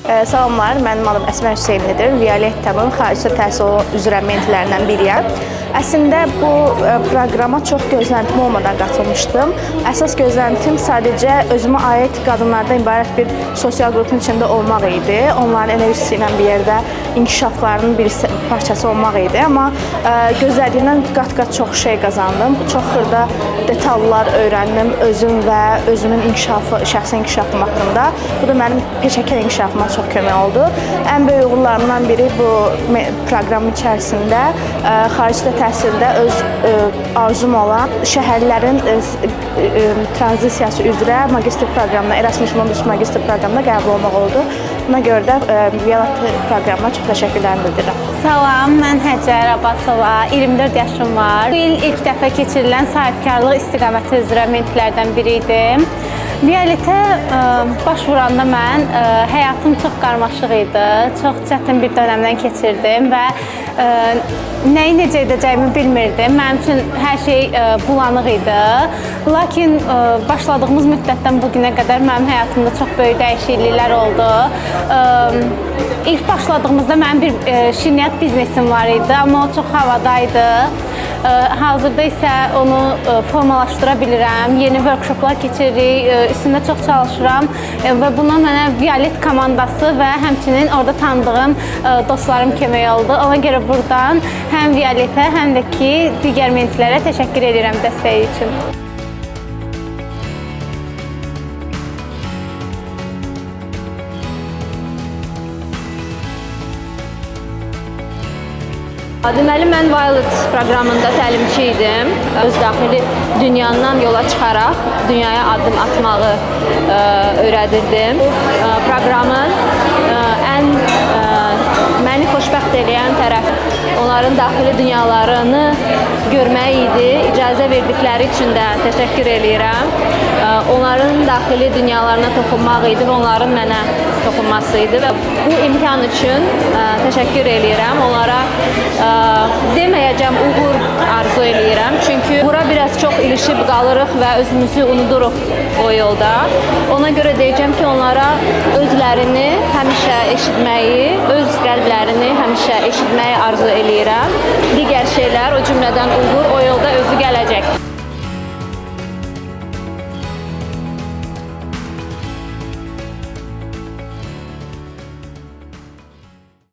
Salamlar, mənim adım Əsmər Hüseynlidir. Violettanın xarici təhsil üzrə mentorlarından biriyəm. Əslində bu proqrama çox gözləntim olmadan qatılmışdım. Əsas gözləntim sadəcə özümə aid qadınlardan ibarət bir sosial qrupun içində olmaq idi. Onların enerjisi ilə bir yerdə inkişaflarının bir parçası olmaq idi. Amma gözlədiyimdən qat-qat çox şey qazandım. Çox xırda detallar öyrəndim özüm və özümün inkişafı, şəxsi inkişafım haqqında. Bu da mənim peşəkar inkişafıma çox kömək oldu. Ən böyük uğurlarımdan biri bu proqram içərisində xaricdə təhsildə öz arzum olan şəhərlərin tranzisiyası üzrə magistr proqramına, Erasmus Mundus magistr proqramına qəbul olmaq oldu. Buna görə də Violet proqramına çox təşəkkürlərimi bildirirəm. Salam, mən Həcər Abbasova, 24 yaşım var. Bu il ilk dəfə keçirilən sahibkarlıq istiqaməti üzrə mentorlardan biri idim. Violetə başvuranda mən həyatım çox qarmaşıq idi, çox çətin bir dönəmdən keçirdim və nəyi necə edəcəyimi bilmirdim. Mənim üçün hər şey bulanıq idi. Lakin başladığımız müddətdən bugünə qədər mənim həyatımda çox böyük dəyişikliklər oldu. İlk başladığımızda mənim bir şirniyyat biznesim var idi, amma o çox havadaydı. Hazırda isə onu formalaşdıra bilirəm, yeni workshoplar keçiririk, üstündə çox çalışıram və buna mənə Violet komandası və həmçinin orada tanıdığım dostlarım kömək oldu. Ona görə buradan həm Violetə, həm də ki, digər mentorlara təşəkkür edirəm dəstəyi üçün. Deməli, mən Violet proqramında təlimçi idim. Öz daxili dünyandan yola çıxaraq dünyaya addım atmağı öyrədirdim. Proqramın ən məni xoşbəxt edən tərəf onların daxili dünyalarını görmək idi. İcazə verdikləri üçün də təşəkkür edirəm. Onların daxili dünyalarına toxunmaq idi və onların mənə toxunması idi və bu imkan üçün təşəkkür edirəm. Onlara deməyəcəm, uğur arzu edirəm. Çünki bura biraz çox ilişib qalırıq və özümüzü unuduruq o yolda. Ona görə deyəcəm ki, onlara özlərini həmişə eşitməyi, öz qəlblərini həmişə eşitməyi arzu edirəm. Digər şeylər, o cümlədən uğur o yolda özü gələcək.